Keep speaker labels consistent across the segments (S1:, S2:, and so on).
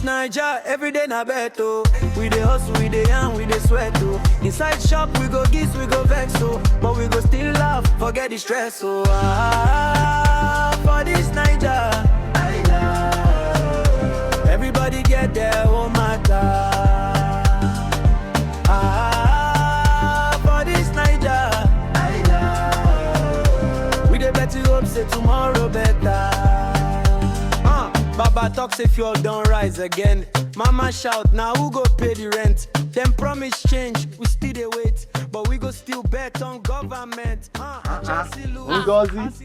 S1: Naija, every day na beto. We dey hustle, we dey yarn, we dey sweat oh. Inside shop, we go gigs, we go vex oh. But we go still laugh, forget the stress oh. For this Naija, everybody get their own matter. For this Naija, we dey bet you hope say tomorrow better. Baba talks if you all don't rise again. Mama shout, now who go pay the rent? Them promise change, we still dey wait. But we go still bet on government.
S2: Ngozi.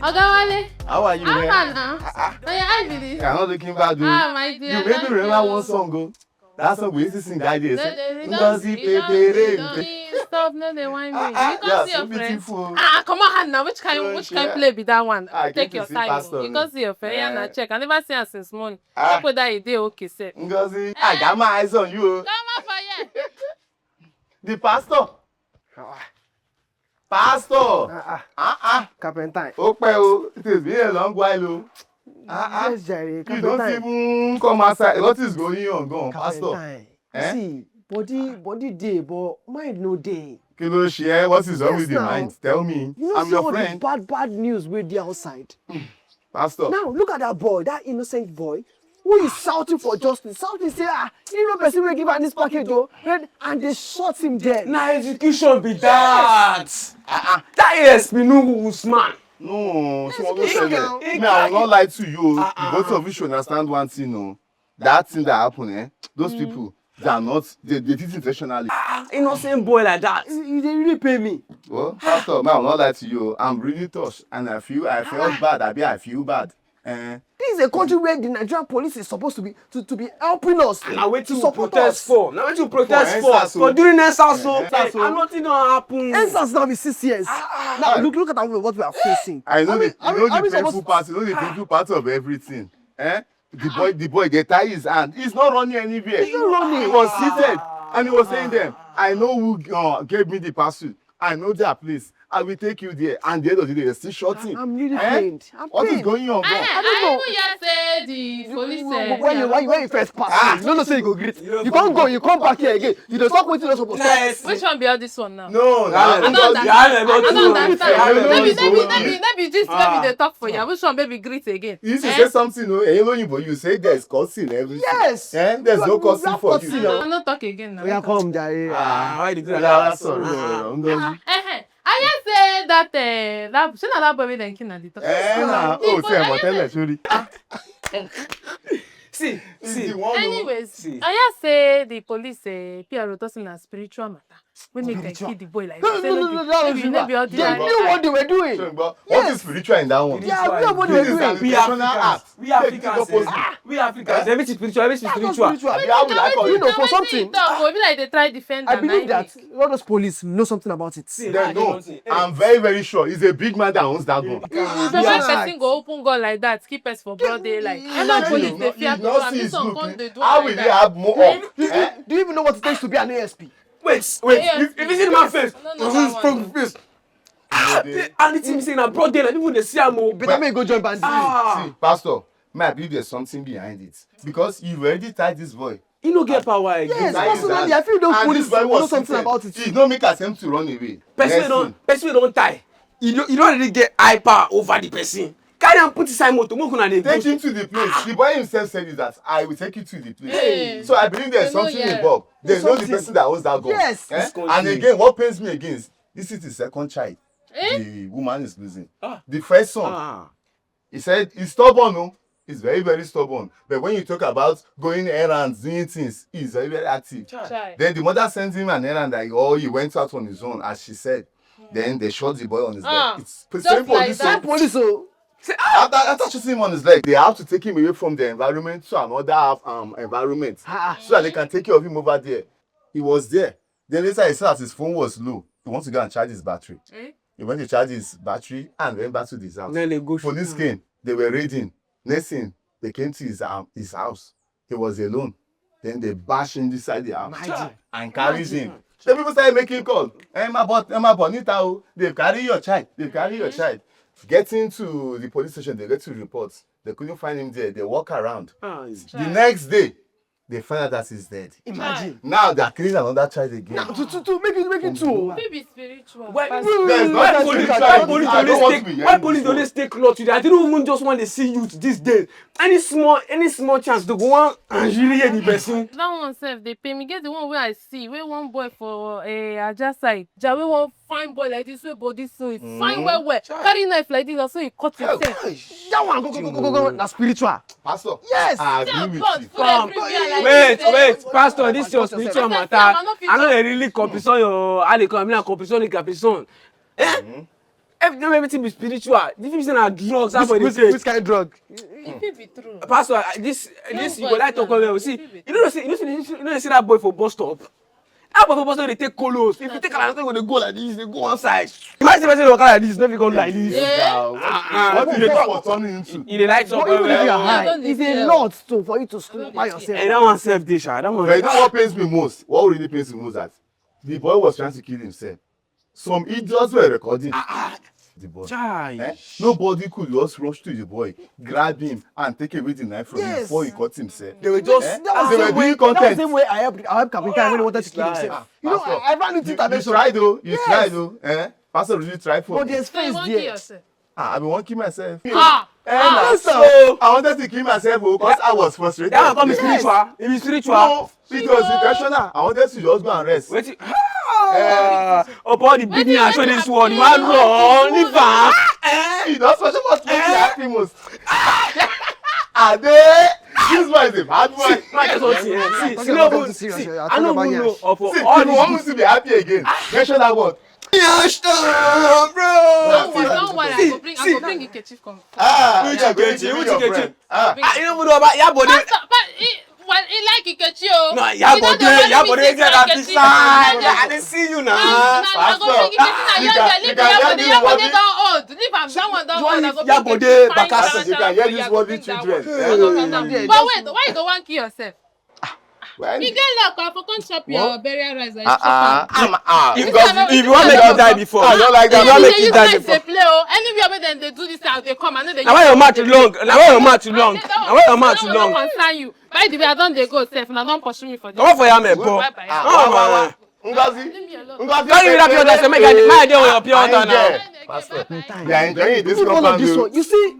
S3: Ogawale.
S2: How are you, man?
S3: I believe.
S2: I'm not looking bad, dude.
S3: My dear.
S2: You made me remember one song, go. That song we used to sing that day. Ngozi Pepe.
S3: Stop, no, they want me. You
S2: Yeah,
S3: can see
S2: so
S3: your friend.
S2: beautiful.
S3: Come on, now. Which kind play be that one? Take your time. You can see your friend. Yeah, check. I never see her since morning. I put that idea okay, sir.
S2: Ngozi, I got my eyes on you.
S3: Come on for you.
S2: The pastor. Pastor.
S4: Carpentine.
S2: Okay, it has been a long while.
S4: Yes, Jerry.
S2: You don't even come outside. What is going on, Pastor?
S4: See, body day, but mind no day.
S2: Kilo share, what is wrong with the
S4: now.
S2: mind? Tell me.
S4: You know,
S2: I'm
S4: see
S2: your
S4: all
S2: friend.
S4: the bad news with the outside.
S2: Pastor.
S4: Now, look at that boy, that innocent boy, who is shouting for justice. Shouting, say, you know, person will give her this package, though, and they shot him dead.
S5: Na execution be that. That ASP no Usman.
S2: No, someone
S4: Yes,
S2: said
S4: now.
S2: that. Me, I will not lie to you. The both of you should understand one thing, no. That thing that happened, those people, they are not, they did it intentionally.
S5: Innocent boy like that.
S4: They really pay me.
S2: Well, Pastor, man, I will not lie to you. I'm really touched, and I felt bad. I feel bad.
S4: This is a country where the Nigerian police is supposed to be helping us.
S5: Now wait
S4: to
S5: to
S4: support
S5: protest
S4: us.
S5: for. Now wait to protest
S2: For
S5: for.
S2: NSAS,
S5: For during NSAS,
S2: NSAS,
S5: and nothing don't happen.
S4: NSAS now be 6 years. Now look at what we are facing.
S2: I know the painful
S4: supposed-
S2: part. You know the painful part of everything. The boy, they tie his hand. He's not running anywhere.
S4: He's not running.
S2: He was seated, and he was saying them, I know who gave me the parcel. I know their place. I will take you there. And the end of the day, they're still shouting.
S4: I'm really pained.
S2: What is going on, bro?
S3: I even hear say the police.
S4: When you first pass, you don't say you go greet. You can't go. You come back here again. You don't stop waiting. You're supposed to.
S3: Which one be all this one now?
S2: No,
S3: I don't understand. Maybe this,
S2: Ah.
S3: maybe they talk for you. Which one, baby, greet again?
S2: You used to say something, no? You say there's cussing everything.
S4: Yes.
S2: There's no cussing for
S4: cussing.
S2: you.
S3: I'm not talk again now.
S4: We are come, Jerry.
S5: Why did you do
S2: Yeah,
S5: that?
S2: sorry.
S3: I just say that say that boy then kill na the talk.
S2: Sorry.
S5: See.
S3: Anyways, I just say the police PRO tossing a spiritual matter. We make them kill the boy like
S4: No,
S3: that. Maybe all
S4: They
S3: the
S4: knew what they were doing.
S2: What is spiritual in that one?
S4: Yeah, we know what they were
S2: This is an
S4: doing.
S5: We Africans, everything spiritual, everything
S4: That's not
S5: spiritual.
S2: How will I call
S4: You
S2: it?
S4: know, for something.
S3: Be like they try defend.
S4: I believe that all those police know something about it.
S2: Then no, I'm very, very sure. He's a big man that owns that gun.
S3: So when person go open gun like that, keep us for broad daylight. And now police they fear to am. This one come they do
S2: How
S3: am
S2: will
S3: like
S2: they
S3: that.
S2: have more up?
S4: Do you even know what it takes to be an ASP?
S5: Wait. If you see my face,
S3: No, that one.
S5: face. And the team saying a broad day, like people they see am.
S4: Better may go join bandits.
S2: See, Pastor, may I believe there's something behind it. Because you've already tied this boy.
S5: He no get power again.
S4: Yes,
S2: That is
S4: personally,
S2: that.
S4: I feel those
S2: And
S4: police
S2: this boy
S4: know
S2: was
S4: something
S2: seated.
S4: about it.
S2: He did not make attempt to run away.
S5: Person don't tie. You don't really get high power over the person. Carry and put inside motor. Make una dey go.
S2: Take him to the place. The boy himself said is that I will take you to the place.
S3: Hey.
S2: So I believe there's
S3: They know,
S2: something
S3: yeah.
S2: involved. They know the
S4: something.
S2: person that owns that gun.
S4: Yes.
S5: This country.
S2: And again, what pains me again is this is the second child the woman is losing. The first son, he said he's stubborn, no? He's very, very stubborn. But when you talk about going errands, doing things, he's very, very active.
S3: Try.
S2: Then the mother sends him an errand that he went out on his own, as she said. Then they shot the boy on his leg. It's the
S3: just
S2: same
S3: like
S2: police.
S3: that.
S4: Police, so
S2: After shooting him on his leg, they have to take him away from the environment to another environment so that they can take care of him over there. He was there. Then later he said that his phone was low. He wants to go and charge his battery. He went to charge his battery and went back to his house.
S5: Then they go.
S2: Police came. They were raiding. Next thing, they came to his house. He was alone. Then they bashed him inside the house and carried him. The people started making calls. Emma Bonita, oh, they've carried your child. They've carried your child. Getting to the police station, they get to report. They couldn't find him there. They walk around. The next day, they find out that he's dead.
S4: Imagine.
S2: Now they're killing another child again.
S4: Now, to make it two.
S3: Maybe spiritual.
S5: Why
S2: There's
S5: why
S2: nothing
S5: police
S2: spiritual
S5: why
S2: in
S5: police
S2: this. I don't want to be
S5: always take
S2: hearing
S5: why police
S2: this
S5: always take law today? I don't even just want to see youth these days. Any small chance to go on and really hear the person.
S3: That one self they pay me. Get the one where I see where one boy for Aja side. Ja where one fine boy like this way body so he fine well. Carry knife like this also he cut himself.
S4: That one go. That's spiritual.
S2: Pastor.
S4: Yes.
S2: I agree with you.
S5: Come, wait, pastor, this your spiritual matter. I know they really compensate your how they come in and compensate the caprison. Everything be spiritual. This is not drugs.
S4: Which kind of drug?
S3: It fit be true.
S5: Pastor, this you go like talk about. See, you see that boy for bus stop. That boy for bus stop they take colos. If you take another thing, they go like this, they go one side. Imagine the person walk like this, never go like this.
S2: What did you talk for turning into?
S5: He dey like
S4: But even if you are high,
S3: don't
S4: it's a
S3: dey
S4: lot for you to sleep by yourself.
S5: And that one self dish, that one.
S2: But you know what pains me most? What really pains me most that the boy was trying to kill himself. Some idiots were recording the boy.
S5: Chai.
S2: Nobody could just rush to the boy, grab him, and take away the knife from him
S4: Yes.
S2: before he cut himself.
S5: They were just
S2: They were doing
S4: That was the
S2: content.
S4: same way I helped Kapita when he wanted to kill himself. You know,
S2: Pastor,
S4: I ran into
S2: You
S4: intervention.
S2: tried though. You
S4: Yes.
S2: tried though. Pastor really tried for
S4: But
S2: me.
S4: there's
S3: So you
S4: face
S3: want kill
S4: there.
S3: yourself?
S2: I've been wanting myself.
S5: so.
S2: I wanted to kill myself because I was frustrated.
S5: That one come be
S4: Yes.
S5: spiritual. It be spiritual.
S2: No, it was intentional. I wanted to just go and rest.
S5: Wait. Upon the beginning and show this one, man run, leave am.
S2: He does such a much make me happy most. Ade, this boy is a bad boy.
S5: That's what see,
S4: Talking
S5: no
S4: about
S5: even
S4: this serious,
S5: see.
S4: you're
S5: I
S4: talking
S5: don't
S4: about
S5: even know
S4: yes.
S5: of
S2: See,
S5: all
S2: if you want me
S5: these.
S2: to be happy again, mention that word.
S3: Don't worry, I go bring Ikechi come.
S2: Which are going to be your friend.
S5: You don't even know about Yabode.
S3: But he like Ikechi oh.
S5: No,
S3: He don't dey
S5: Yabode
S3: worry me
S5: get
S3: say
S5: that
S3: Ikechi.
S5: beside. I dey see you now.
S3: I go bring Ikechi na
S2: you
S3: leave
S2: can hear
S3: Yabode
S2: this
S3: don old. Leave am, that one don
S5: You want
S3: old. I
S5: leave
S3: go bring
S5: Yabode
S3: Ikechi fine
S5: Bakasa,
S3: girl,
S2: you can hear these worthy children.
S3: But wait, why you go wan kill yourself?
S2: When
S3: You get luck, I for come chop your burial rice like chop
S5: If you want make you die before,
S2: I don't like that.
S5: If you want make
S3: dey
S5: you
S3: use
S5: die
S3: knife
S5: before.
S3: dey play oh. Anywhere wey dem dey do this thing, dey come. I know dey.
S5: Now why your mouth too long? Now why your mouth too long? Now why your mouth too long?
S3: Concern you. By the way, I don dey go sef. Una don pursue me for this.
S5: Come on for your man, bro.
S3: Bye bye.
S5: Oh man.
S2: Ngozi,
S3: Leave me alone.
S2: Ngozi,
S5: Carry me that pure water. Say make I dey with your pure water now.
S2: Yeah.
S3: Pastor.
S2: They are enjoying this
S4: Even all of this
S2: compound.
S4: one, you see?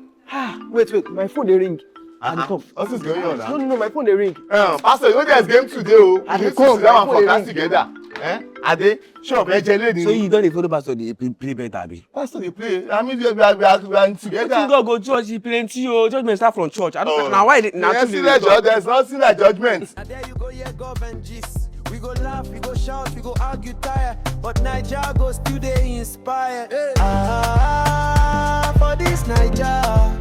S4: Wait, my phone dey ring. I dey come.
S2: What is going on now?
S4: No, my phone dey ring.
S2: Pastor, you know there's game today, oh.
S4: I
S2: We
S4: dey
S2: need to
S4: come,
S2: sit down
S4: my
S2: and
S4: phone dey
S2: forecast
S4: ring.
S2: together. Ade, sure,
S5: So you don't dey follow pastor dey play better abi?
S2: Pastor, they play. I mean, we are together.
S5: Wetin God go church he plenty o. Judgment start from church. I don't na why na
S2: There's
S5: too dey
S2: nothing there's nothing like judgment.
S1: And there you go, yeah, government gist. We go laugh, we go shout, we go argue tire. But Naija go still dey inspire. For this Naija.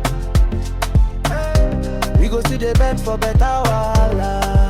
S1: We go still dey beg for better wahala.